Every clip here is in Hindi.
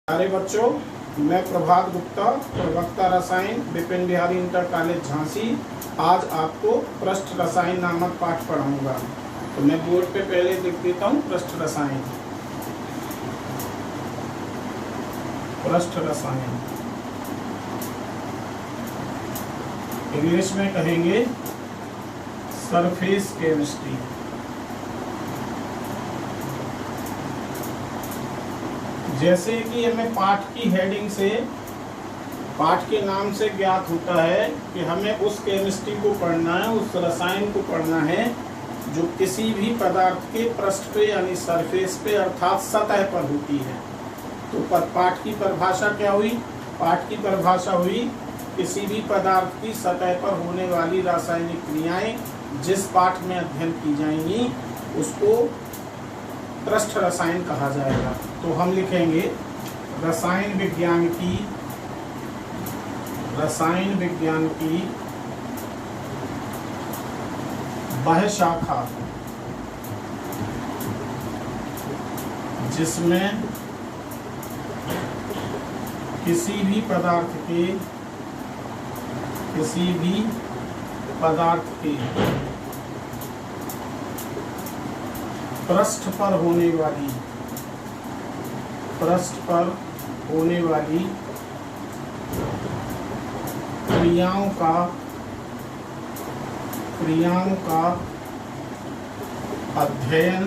प्यारे बच्चों, मैं प्रभात गुप्ता, प्रवक्ता रसायन, विपिन बिहारी इंटर कॉलेज झांसी। आज आपको पृष्ठ रसायन नामक पाठ पढ़ाऊंगा। तो मैं बोर्ड पे पहले लिख देता हूँ पृष्ठ रसायन। पृष्ठ रसायन इंग्लिश में कहेंगे सरफेस केमिस्ट्री। जैसे कि हमें पाठ की हेडिंग से, पाठ के नाम से ज्ञात होता है कि हमें उस केमिस्ट्री को पढ़ना है, उस रसायन को पढ़ना है जो किसी भी पदार्थ के पृष्ठ पे यानी सरफेस पे अर्थात सतह पर होती है। तो पाठ की परिभाषा क्या हुई? पाठ की परिभाषा हुई किसी भी पदार्थ की सतह पर होने वाली रासायनिक क्रियाएं जिस पाठ में अध्ययन की जाएंगी उसको पृष्ठ रसायन कहा जाएगा। तो हम लिखेंगे रसायन विज्ञान की वह शाखा जिसमें किसी भी पदार्थ के पृष्ठ पर होने वाली क्रियाओं का अध्ययन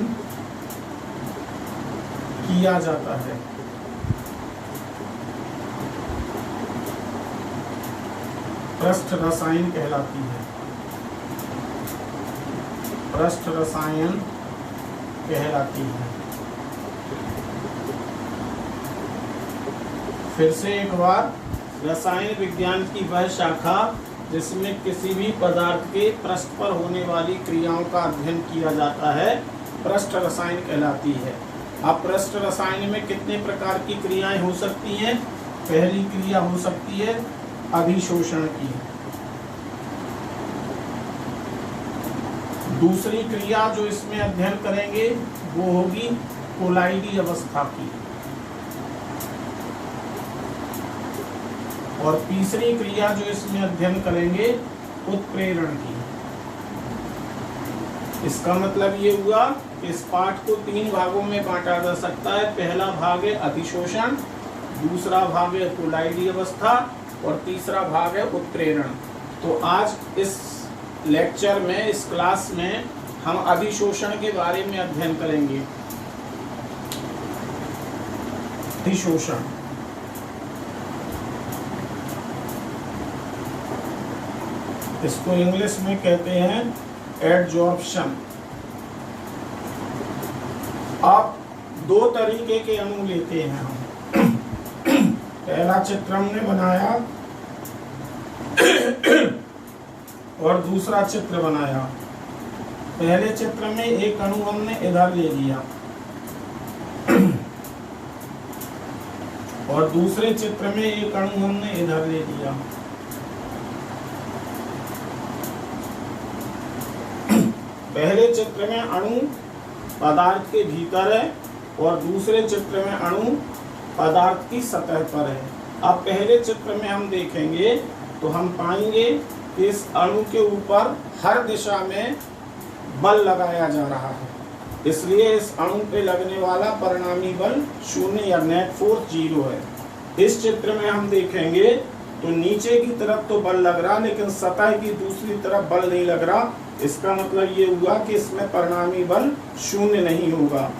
किया जाता है। पृष्ठ रसायन कहलाती है। पृष्ठ रसायन कहलाती है। फिर से एक बार, रसायन विज्ञान की वह शाखा जिसमें किसी भी पदार्थ के पृष्ठ पर होने वाली क्रियाओं का अध्ययन किया जाता है पृष्ठ रसायन कहलाती है। अब पृष्ठ रसायन में कितने प्रकार की क्रियाएं हो सकती हैं? पहली क्रिया हो सकती है अधिशोषण की। दूसरी क्रिया जो इसमें अध्ययन करेंगे वो होगी कोलाइडी अवस्था की। और तीसरी क्रिया जो इसमें अध्ययन करेंगे उत्प्रेरण की। इसका मतलब ये हुआ कि इस पाठ को 3 भागों में बांटा जा सकता है। पहला भाग है अधिशोषण, दूसरा भाग है कोलाइडी अवस्था और तीसरा भाग है उत्प्रेरण। तो आज इस लेक्चर में, इस क्लास में हम अधिशोषण के बारे में अध्ययन करेंगे। अधिशोषण इसको इंग्लिश में कहते हैं एडजॉर्प्शन। आप 2 तरीके के अणु लेते हैं हम। पहला चित्र हमने बनाया और दूसरा चित्र बनाया। पहले चित्र में एक अणु हमने इधर ले लिया और दूसरे चित्र में एक अणु हमने इधर ले लिया। पहले चित्र में अणु पदार्थ के भीतर है और दूसरे चित्र में अणु पदार्थ की सतह पर है। अब पहले चित्र में हम देखेंगे तो हम पाएंगे कि इस अणु के ऊपर हर दिशा में बल लगाया जा रहा है, इसलिए इस अणु पे लगने वाला परिणामी बल 0 या नेट फोर्स 0 है। इस चित्र में हम देखेंगे तो नीचे की तरफ तो बल लग रहा लेकिन सतह की दूसरी तरफ बल नहीं लग रहा। इसका मतलब ये हुआ कि इसमें परिणामी बल 0 नहीं होगा।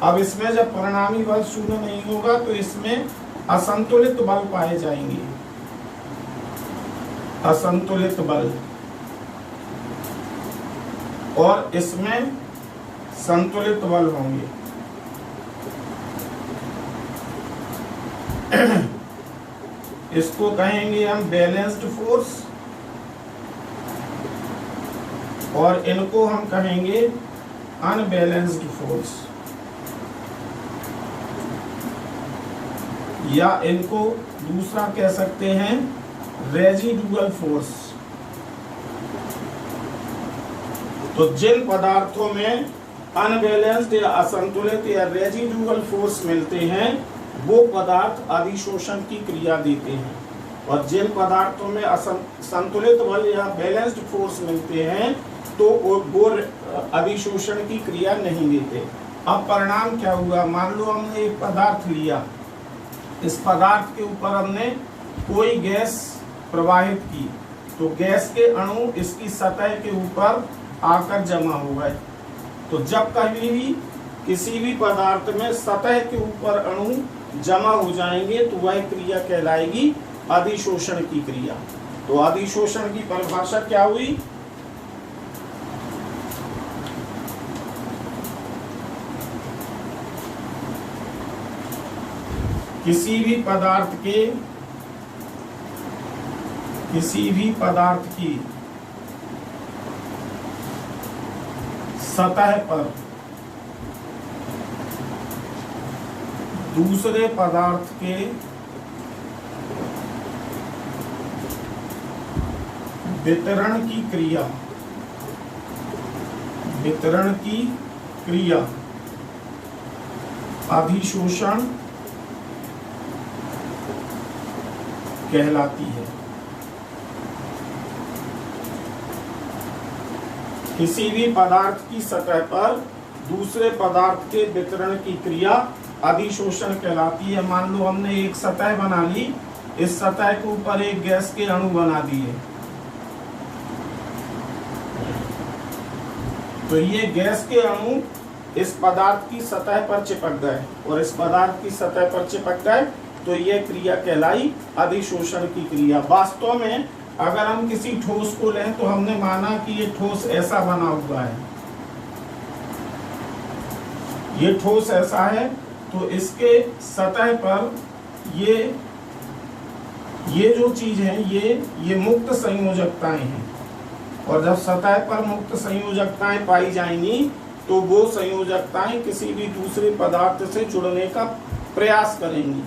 अब इसमें जब परिणामी बल 0 नहीं होगा तो इसमें असंतुलित बल पाए जाएंगे। असंतुलित बल और इसमें संतुलित बल होंगे। इसको कहेंगे हम बैलेंस्ड फोर्स और इनको हम कहेंगे अनबैलेंस्ड फोर्स, या इनको दूसरा कह सकते हैं रेजिडुअल फोर्स। तो जिन पदार्थों में अनबैलेंस्ड या असंतुलित या रेजिडुअल फोर्स मिलते हैं वो पदार्थ अधिशोषण की क्रिया देते हैं, और जिन पदार्थों में संतुलित बल या बैलेंस्ड फोर्स मिलते हैं तो वो अधिशोषण की क्रिया नहीं देते। अब परिणाम क्या हुआ, मान लो हमने एक पदार्थ लिया, इस पदार्थ के ऊपर हमने कोई गैस प्रवाहित की, तो गैस के अणु इसकी सतह के ऊपर आकर जमा हो गए। तो जब कभी भी किसी भी पदार्थ में सतह के ऊपर अणु जमा हो जाएंगे तो वह क्रिया कहलाएगी अधिशोषण की क्रिया। तो अधिशोषण की परिभाषा क्या हुई, किसी भी पदार्थ की सतह पर दूसरे पदार्थ के वितरण की क्रिया अधिशोषण कहलाती है। किसी भी पदार्थ की सतह पर दूसरे पदार्थ के वितरण की क्रिया अधिशोषण कहलाती है। मान लो हमने एक सतह बना ली, इस सतह के ऊपर एक गैस के अणु बना दिए, तो ये गैस के अणु इस पदार्थ की सतह पर चिपक गए, और इस पदार्थ की सतह पर चिपक गए तो ये क्रिया कहलाई अधिशोषण की क्रिया। वास्तव में अगर हम किसी ठोस को लें तो हमने माना कि ये ठोस ऐसा बना हुआ है, ये ठोस ऐसा है, तो इसके सतह पर ये जो चीज है ये मुक्त संयोजकताएं हैं, और जब सतह पर मुक्त संयोजकताएं पाई जाएंगी तो वो संयोजकताएं किसी भी दूसरे पदार्थ से जुड़ने का प्रयास करेंगी,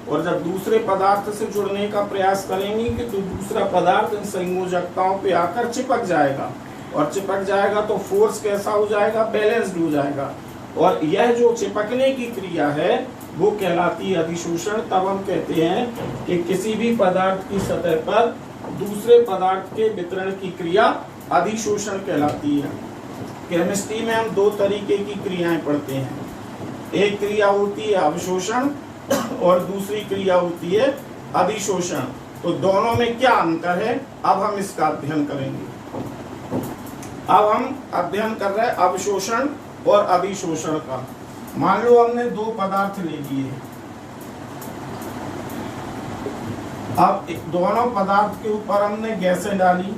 और जब दूसरे पदार्थ से जुड़ने का प्रयास करेंगी कि तो दूसरा पदार्थ इन संयोजकताओं पे आकर चिपक जाएगा, और चिपक जाएगा तो फोर्स कैसा हो जाएगा, बैलेंस्ड हो जाएगा, और यह जो चिपकने की क्रिया है वो कहलाती है अधिशोषण। तब हम कहते हैं कि किसी भी पदार्थ की सतह पर दूसरे पदार्थ के वितरण की क्रिया अधिशोषण कहलाती है। केमिस्ट्री में हम दो तरीके की क्रियाएं पढ़ते हैं, एक क्रिया होती है अवशोषण और दूसरी क्रिया होती है अधिशोषण। तो दोनों में क्या अंतर है, अब हम इसका अध्ययन करेंगे। अब हम अध्ययन कर रहे हैं अवशोषण और अधिशोषण का। मान लो हमने दो पदार्थ ले लिए, अब दोनों पदार्थ के ऊपर हमने गैसें डाली,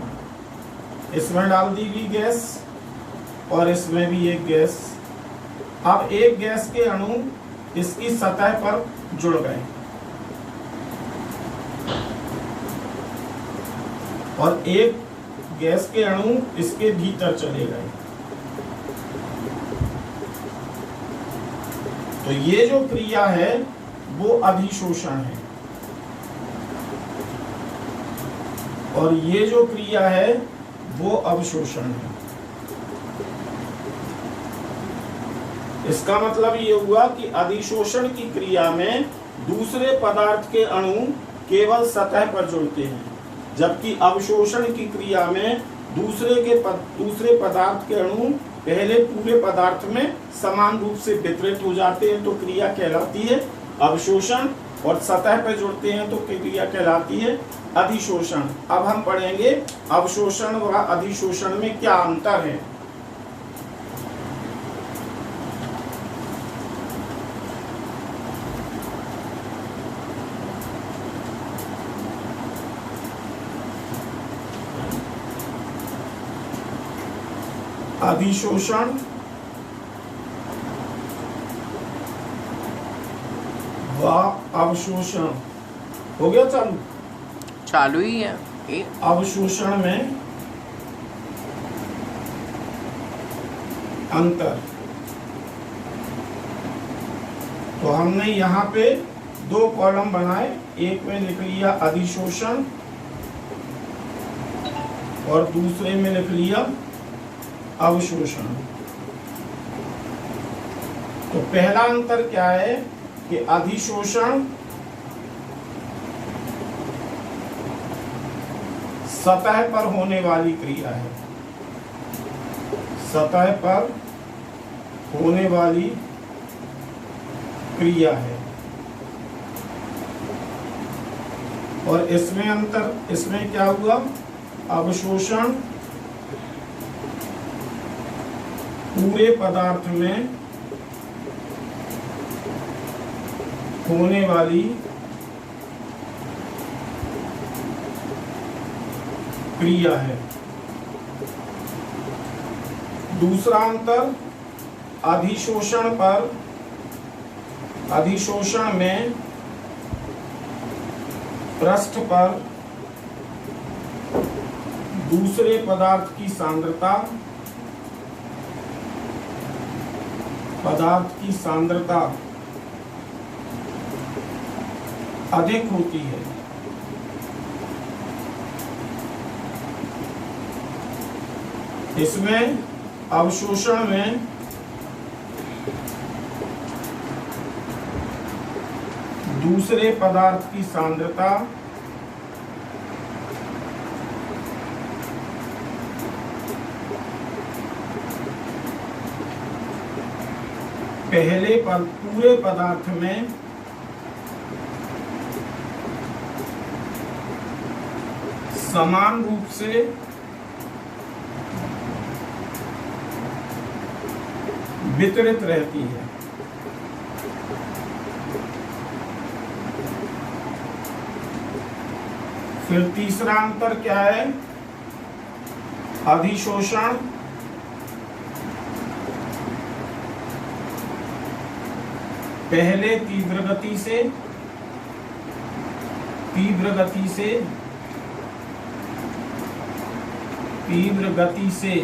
इसमें डाल दी गई गैस और इसमें भी एक गैस। अब एक गैस के अणु इसकी सतह पर जुड़ गए और एक गैस के अणु इसके भीतर चले गए। तो ये जो क्रिया है वो अधिशोषण है, और ये जो क्रिया है वो अवशोषण है। इसका मतलब ये हुआ कि अधिशोषण की क्रिया में दूसरे पदार्थ के अणु केवल सतह पर जुड़ते हैं, जबकि अवशोषण की क्रिया में दूसरे पदार्थ के अणु पहले पूरे पदार्थ में समान रूप से वितरित हो जाते हैं, तो क्रिया कहलाती है अवशोषण, और सतह पर जुड़ते हैं तो क्रिया कहलाती है अधिशोषण। अब हम पढ़ेंगे अवशोषण व अधिशोषण में क्या अंतर है। अधिशोषण व अवशोषण हो गया चालू ही है। अवशोषण में अंतर, तो हमने यहाँ पे दो कॉलम बनाए, एक में लिख लिया अधिशोषण और दूसरे में लिख लिया अवशोषण। तो पहला अंतर क्या है कि अधिशोषण सतह पर होने वाली क्रिया है, सतह पर होने वाली क्रिया है। और इसमें अंतर, इसमें क्या हुआ, अवशोषण पूरे पदार्थ में होने वाली क्रिया है। दूसरा अंतर, अधिशोषण पर, अधिशोषण में पृष्ठ पर दूसरे पदार्थ की सांद्रता, पदार्थ की सांद्रता अधिक होती है। इसमें अवशोषण में दूसरे पदार्थ की सांद्रता पूरे पदार्थ में समान रूप से वितरित रहती है। फिर तीसरा अंतर क्या है, अधिशोषण पहले तीव्र गति से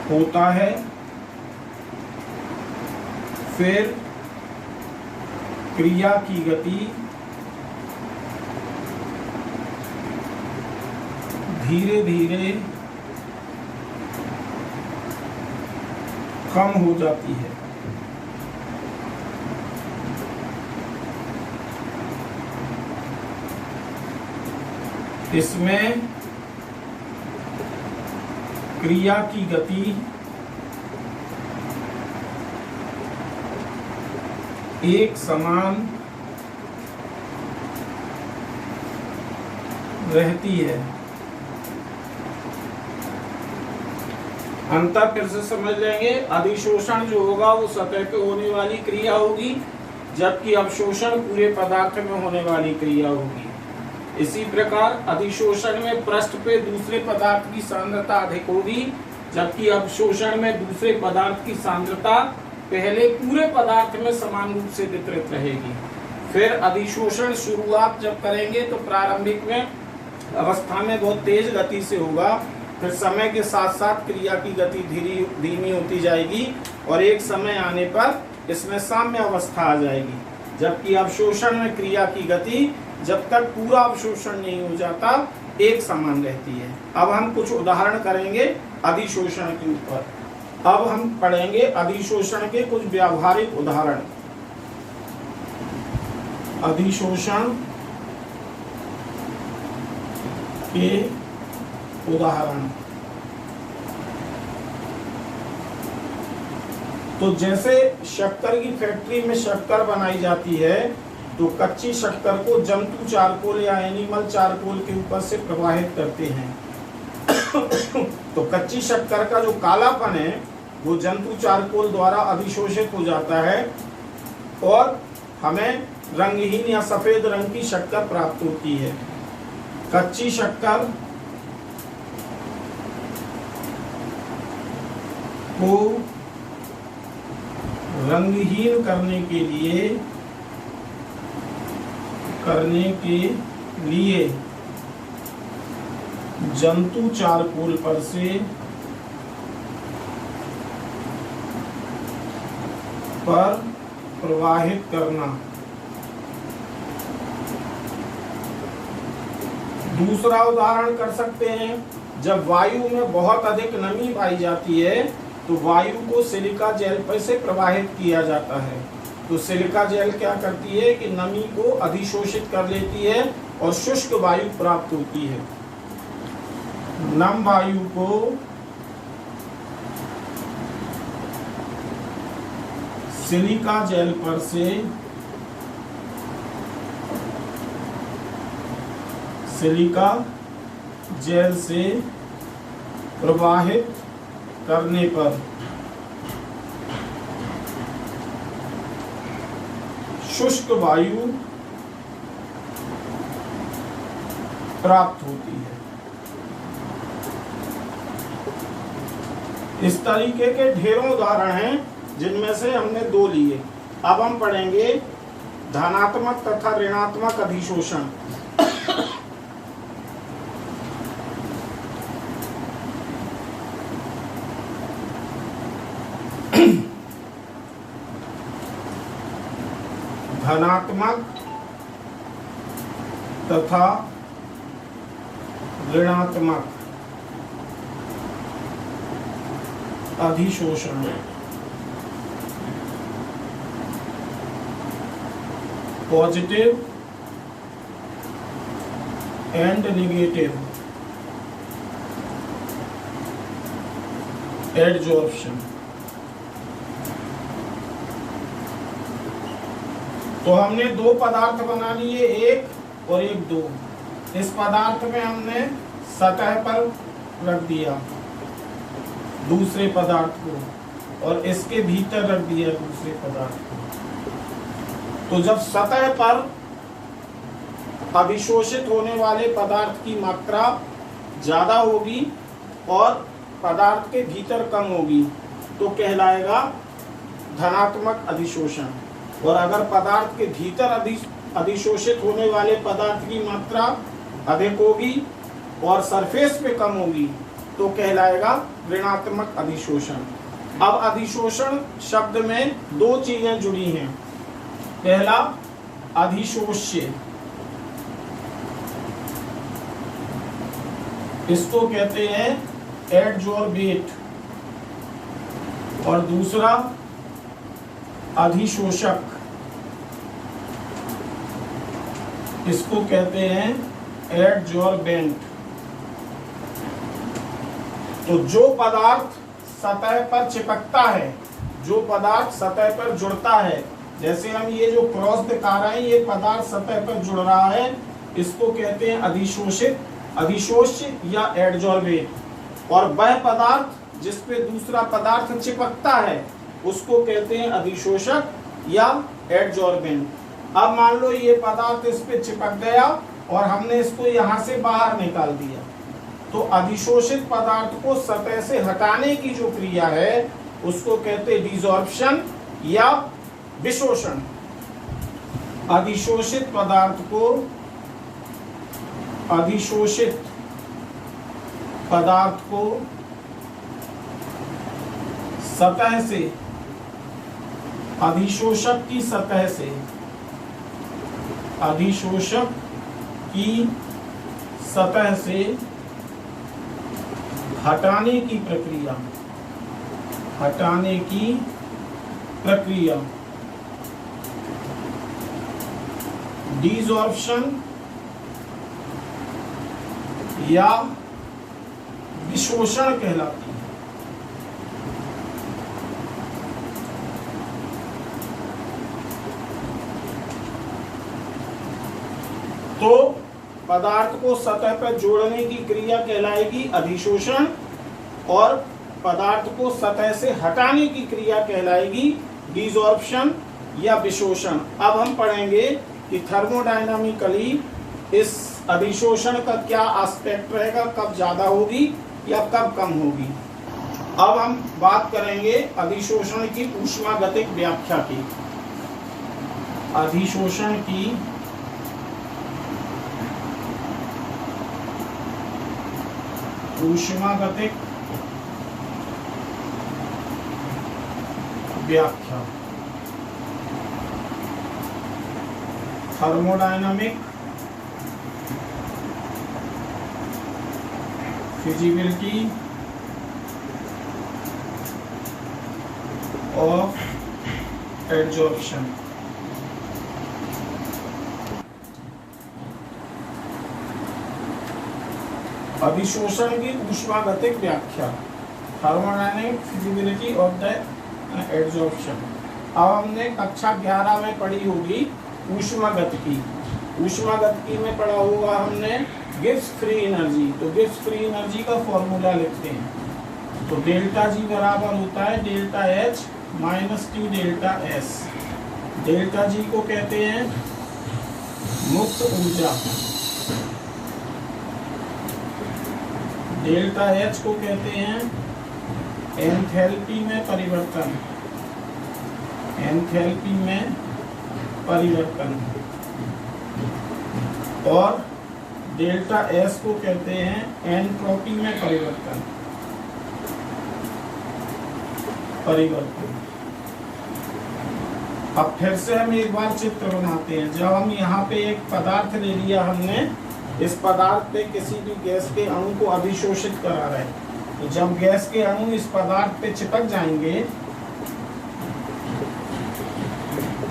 होता है, फिर क्रिया की गति धीरे धीरे कम हो जाती है। इसमें क्रिया की गति एक समान रहती है। अंतर फिर से समझ लेंगे, अधिशोषण जो होगा वो सतह पे होने वाली क्रिया होगी, जबकि अवशोषण पूरे पदार्थ में होने वाली क्रिया होगी। इसी प्रकार अधिशोषण में पृष्ठ पे दूसरे पदार्थ की सांद्रता अधिक होगी, जबकि अवशोषण में दूसरे पदार्थ की सांद्रता पहले पूरे पदार्थ में समान रूप से वितरित रहेगी। फिर अधिशोषण शुरुआत जब करेंगे तो प्रारंभिक में अवस्था में बहुत तेज गति से होगा, फिर समय के साथ साथ क्रिया की गति धीमी होती जाएगी और एक समय आने पर इसमें साम्य अवस्था आ जाएगी। जबकि अवशोषण में क्रिया की गति जब तक पूरा अवशोषण नहीं हो जाता एक समान रहती है। अब हम कुछ उदाहरण करेंगे अधिशोषण के ऊपर। अब हम पढ़ेंगे अधिशोषण के कुछ व्यावहारिक उदाहरण। अधिशोषण के उदाहरण, तो जैसे शक्कर की फैक्ट्री में शक्कर बनाई जाती है तो कच्ची शक्कर को जंतु चारकोल या एनिमल चारकोल के ऊपर से प्रवाहित करते हैं। तो कच्ची शक्कर का जो कालापन है वो जंतु चारकोल द्वारा अधिशोषित हो जाता है और हमें रंगहीन या सफेद रंग की शक्कर प्राप्त होती है। कच्ची शक्कर को रंगहीन करने के लिए जंतु चारकोल पर से प्रवाहित करना। दूसरा उदाहरण कर सकते हैं, जब वायु में बहुत अधिक नमी पाई जाती है तो वायु को सिलिका जेल पर से प्रवाहित किया जाता है। तो सिलिका जेल क्या करती है कि नमी को अधिशोषित कर लेती है और शुष्क वायु प्राप्त होती है। नम वायु को सिलिका जेल पर से सिलिका जेल से प्रवाहित करने पर शुष्क वायु प्राप्त होती है। इस तरीके के ढेरों उदाहरण हैं जिनमें से हमने 2 लिए। अब हम पढ़ेंगे धनात्मक तथा ऋणात्मक अधिशोषण। धनात्मक तथा ऋणात्मक अधिशोषण। Positive and negative adsorption. तो हमने 2 पदार्थ बना लिए, 1 और 1 2। इस पदार्थ में हमने सतह पर रख दिया दूसरे पदार्थ को और इसके भीतर रख दिया दूसरे पदार्थ को। तो जब सतह पर अभिशोषित होने वाले पदार्थ की मात्रा ज्यादा होगी और पदार्थ के भीतर कम होगी तो कहलाएगा धनात्मक अधिशोषण। और अगर पदार्थ के भीतर अधिशोषित होने वाले पदार्थ की मात्रा अधिक होगी और सरफेस पे कम होगी तो कहलाएगा ऋणात्मक अधिशोषण। अब अधिशोषण शब्द में 2 चीजें जुड़ी हैं। पहला अधिशोष्य, इसको कहते हैं एडजॉर्बेट, और दूसरा अधिशोषक, इसको कहते हैं एडजॉर्बेंट। तो जो पदार्थ सतह पर चिपकता है, जो पदार्थ सतह पर जुड़ता है, जैसे हम ये जो क्रॉस दिखा रहे हैं ये पदार्थ सतह पर जुड़ रहा है, इसको कहते हैं अधिशोषित, अधिशोष्य या एडजॉर्बेट। और वह पदार्थ जिस पे दूसरा पदार्थ चिपकता है उसको कहते हैं अधिशोषक या एडजॉर्बेंट। अब मान लो ये पदार्थ इस पे चिपक गया और हमने इसको यहाँ से बाहर निकाल दिया, तो अधिशोषित पदार्थ को सतह से हटाने की जो क्रिया है उसको कहते हैं डिसॉर्प्शन या विशोषण। अधिशोषित पदार्थ को अधिशोषित पदार्थ को सतह से, अधिशोषक की सतह से, अधिशोषक की सतह से हटाने की प्रक्रिया, हटाने की प्रक्रिया डिसॉर्प्शन या विशोषण कहलाती है। तो पदार्थ को सतह पर जोड़ने की क्रिया कहलाएगी अधिशोषण और पदार्थ को सतह से हटाने की क्रिया कहलाएगी डिसॉर्प्शन या विशोषण। अब हम पढ़ेंगे कि थर्मोडायनामिकली इस अधिशोषण का क्या एस्पेक्ट रहेगा, कब ज्यादा होगी या कब कम होगी। अब हम बात करेंगे अधिशोषण की ऊष्मागतिक व्याख्या की। अधिशोषण की ऊष्मागतिक व्याख्या। Thermodynamic feasibility of adsorption. अधिशोषण की ऊष्मागतिक व्याख्या, thermodynamic feasibility of the adsorption. अब हमने कक्षा 11 में पढ़ी होगी ऊष्मागतिकी। ऊष्मागतिकी में पढ़ा होगा हमने गिब्स फ्री एनर्जी। तो गिब्स फ्री एनर्जी का फॉर्मूला लिखते हैं। तो डेल्टा जी बराबर होता है delta H minus T delta S. Delta G को कहते हैं मुक्त ऊर्जा, डेल्टा एच को कहते हैं एंथैल्पी में परिवर्तन, एंथैल्पी में परिवर्तन, और डेल्टा एस को कहते हैं एंट्रोपी में परिवर्तन, अब फिर से हम एक बार चित्र बनाते हैं। जब हम यहाँ पे एक पदार्थ ले लिया हमने, इस पदार्थ पे किसी भी गैस के अणु को अधिशोषित करा रहे हैं, तो जब गैस के अणु इस पदार्थ पे चिपक जाएंगे,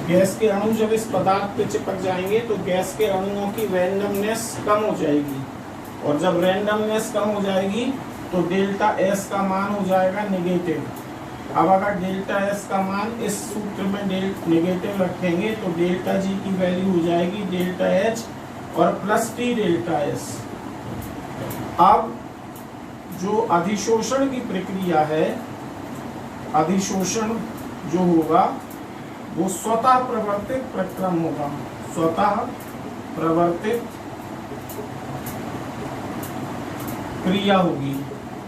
गैस के अणु जब इस पदार्थ पे चिपक जाएंगे तो गैस के अणुओं की रैंडमनेस कम हो जाएगी, और जब रैंडमनेस कम हो जाएगी तो डेल्टा एस का मान हो जाएगा नेगेटिव। अब अगर डेल्टा एस का मान इस सूत्र में नेगेटिव रखेंगे तो डेल्टा जी की वैल्यू हो जाएगी डेल्टा एच और प्लस टी डेल्टा एस। अब जो अधिशोषण की प्रक्रिया है, अधिशोषण जो होगा वो स्वतः प्रवर्तित प्रक्रम होगा, स्वतः प्रवर्तित क्रिया होगी।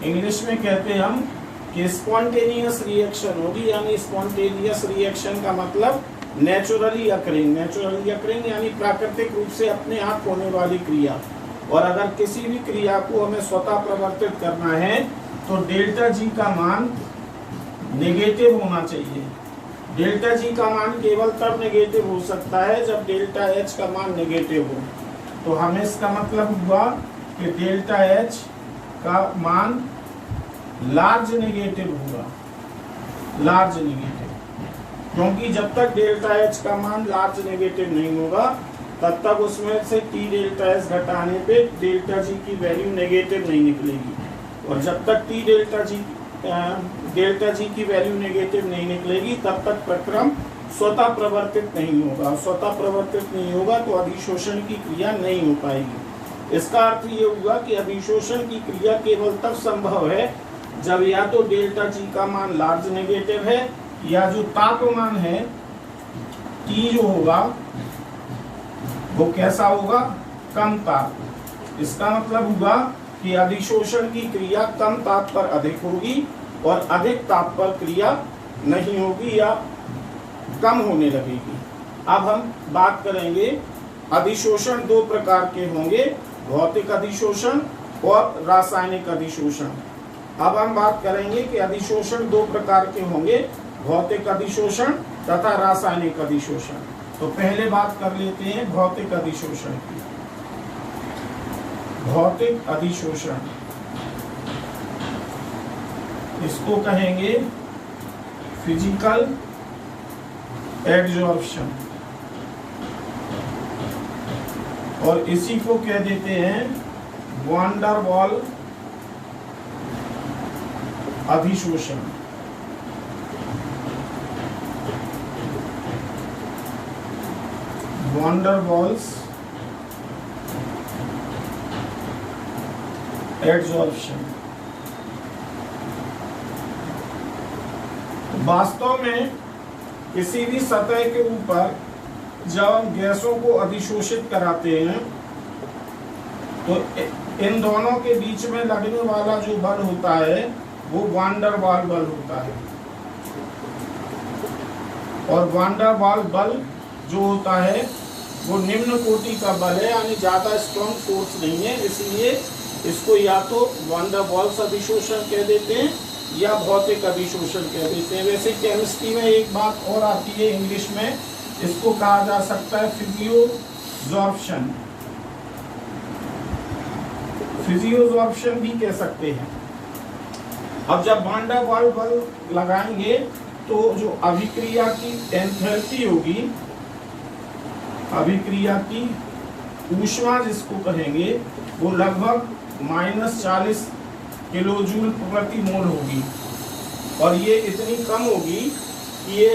इंग्लिश में कहते हैं हम कि स्पॉन्टेनियस रिएक्शन होगी, यानी स्पॉन्टेनियस रिएक्शन का मतलब नेचुरली अकरिंग, नेचुरली अकरिंग यानी प्राकृतिक रूप से अपने आप होने वाली क्रिया। और अगर किसी भी क्रिया को हमें स्वतः प्रवर्तित करना है तो डेल्टा जी का मान नेगेटिव होना चाहिए। डेल्टा जी का मान केवल तब नेगेटिव हो सकता है जब डेल्टा एच का मान नेगेटिव हो। तो हमें इसका मतलब हुआ कि डेल्टा एच का मान लार्ज नेगेटिव होगा, लार्ज नेगेटिव, क्योंकि जब तक डेल्टा एच का मान लार्ज नेगेटिव नहीं होगा तब तक उसमें से टी डेल्टा एस घटाने पे डेल्टा जी की वैल्यू नेगेटिव नहीं निकलेगी, और जब तक टी डेल्टा जी की वैल्यू नेगेटिव नहीं निकलेगी तब तक प्रक्रम स्वतः प्रवर्तित नहीं होगा। स्वतः प्रवर्तित नहीं होगा तो अधिशोषण की क्रिया नहीं हो पाएगी। इसका अर्थ ये हुआ कि अधिशोषण की क्रिया केवल तब संभव है जब या तो डेल्टा जी का मान लार्ज नेगेटिव है, या जो तापमान है टी जो होगा वो कैसा होगा, कम ताप। इसका मतलब होगा कि अधिशोषण की क्रिया कम ताप पर अधिक होगी और अधिक ताप पर क्रिया नहीं होगी या कम होने लगेगी। अब हम बात करेंगे अधिशोषण दो प्रकार के होंगे, भौतिक अधिशोषण और रासायनिक अधिशोषण। अब हम बात करेंगे कि अधिशोषण दो प्रकार के होंगे, भौतिक अधिशोषण तथा रासायनिक अधिशोषण। तो पहले बात कर लेते हैं भौतिक अधिशोषण की। भौतिक अधिशोषण इसको कहेंगे फिजिकल एडजॉर्प्शन, और इसी को कह देते हैं वान डर वाल अधिशोषण। वान डर वाल्स एडजॉर्प्शन। वास्तव में किसी भी सतह के ऊपर जब हम गैसों को अधिशोषित कराते हैं तो इन दोनों के बीच में लगने वाला जो बल होता है वो वान डर वाल बल होता है, और वान डर वाल बल जो होता है वो निम्न कोटि का बल है, यानी ज्यादा स्ट्रॉन्ग फोर्स नहीं है। इसलिए इसको या तो वान डर वाल्स अधिशोषण कह देते हैं या भौतिक अधिशोषण कह देते हैं। वैसे केमिस्ट्री में एक बात और आती है इंग्लिश में, इसको कहा जा सकता है फिजियोजॉर्प्शन, फिजियोजॉर्प्शन भी कह सकते हैं। अब जब वान डर वाल बल लगाएंगे तो जो अभिक्रिया की एंथैल्पी होगी, अभिक्रिया की ऊष्मा जिसको कहेंगे, वो लगभग -40 किलोजूल प्रति मोल होगी। और ये इतनी कम होगी कि ये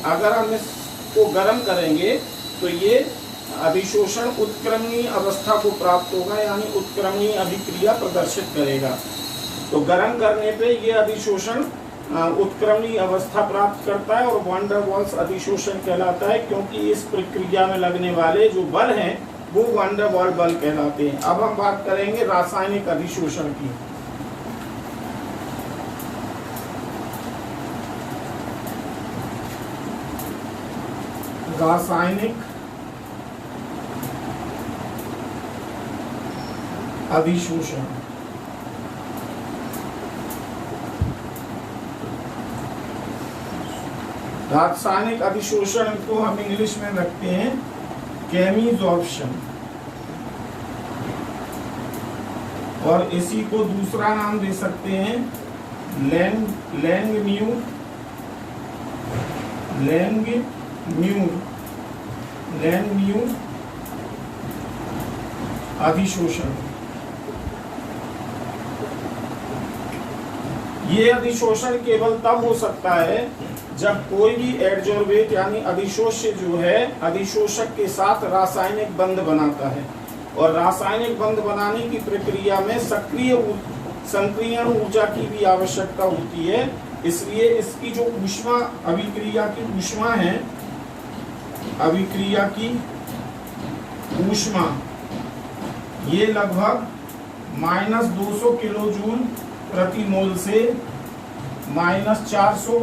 अगर हम इसको गर्म करेंगे तो ये अधिशोषण उत्क्रमणीय अवस्था को प्राप्त होगा, यानी उत्क्रमणीय अभिक्रिया प्रदर्शित करेगा। तो गर्म करने पे ये अधिशोषण उत्क्रमणीय अवस्था प्राप्त करता है और वैन डर वाल्स अधिशोषण कहलाता है, क्योंकि इस प्रक्रिया में लगने वाले जो बल हैं वो वैन डर वाल्स बल कहलाते हैं। अब हम बात करेंगे रासायनिक अधिशोषण की। रासायनिक अधिशोषण, रासायनिक अधिशोषण को हम इंग्लिश में रखते हैं केमिजॉर्प्शन, और इसी को दूसरा नाम दे सकते हैं लैंगम्यूर अधिशोषण। ये अधिशोषण केवल तब हो सकता है जब कोई भी एडजॉर्बेट यानी अधिशोष्य जो है अधिशोषक के साथ रासायनिक बंध बनाता है, और रासायनिक बंध बनाने की प्रक्रिया में संक्रियण ऊर्जा की भी आवश्यकता होती है। इसलिए इसकी जो ऊष्मा, अभिक्रिया की ऊष्मा है, अभिक्रिया की ऊष्मा ये लगभग -200 किलोजूल प्रति मोल से -400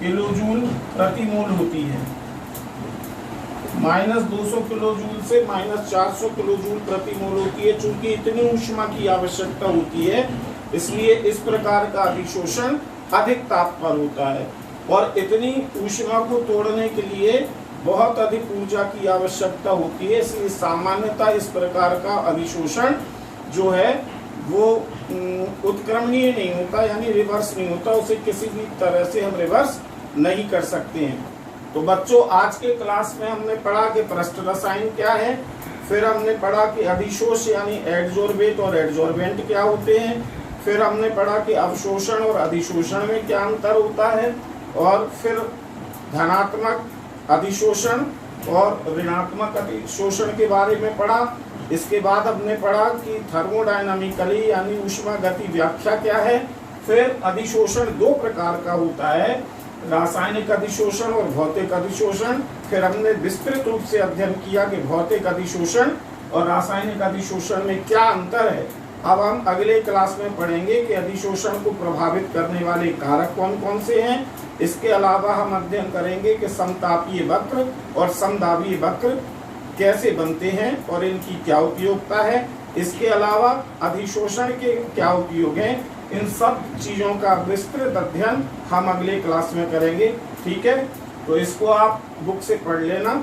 किलोजूल प्रति मोल होती है। -200 किलोजूल से -400 किलोजूल प्रति मोल होती है। चूंकि इतनी ऊष्मा की आवश्यकता होती है, इसलिए इस प्रकार का अधिशोषण अधिक ताप पर होता है, और इतनी ऊष्मा को तोड़ने के लिए बहुत अधिक ऊर्जा की आवश्यकता होती है। इसलिए सामान्यतः इस प्रकार का अधिशोषण जो है वो उत्क्रमणीय नहीं होता, यानी रिवर्स नहीं होता। उसे किसी भी तरह से हम रिवर्स नहीं कर सकते हैं। तो बच्चों, आज के क्लास में हमने पढ़ा कि पृष्ठ रसायन क्या है, फिर हमने पढ़ा कि अधिशोष यानी एडजॉर्बेट और एडजॉर्बेंट क्या होते हैं, फिर हमने पढ़ा कि अवशोषण और अधिशोषण में क्या अंतर होता है, और फिर धनात्मक अधिशोषण और ऋणात्मक अधिशोषण के बारे में पढ़ा। इसके बाद हमने पढ़ा कि थर्मोडायनामिकली यानी ऊष्मा गति व्याख्या क्या है। फिर अधिशोषण दो प्रकार का होता है, रासायनिक अधिशोषण और भौतिक अधिशोषण। फिर हमने विस्तृत रूप से अध्ययन किया कि भौतिक अधिशोषण और रासायनिक अधिशोषण में क्या अंतर है। अब हम अगले क्लास में पढ़ेंगे कि अधिशोषण को प्रभावित करने वाले कारक कौन कौन से हैं। इसके अलावा हम अध्ययन करेंगे कि समतापीय वक्र और समदाबीय वक्र कैसे बनते हैं और इनकी क्या उपयोगिता है। इसके अलावा अधिशोषण के क्या उपयोग हैं, इन सब चीजों का विस्तृत अध्ययन हम अगले क्लास में करेंगे। ठीक है, तो इसको आप बुक से पढ़ लेना।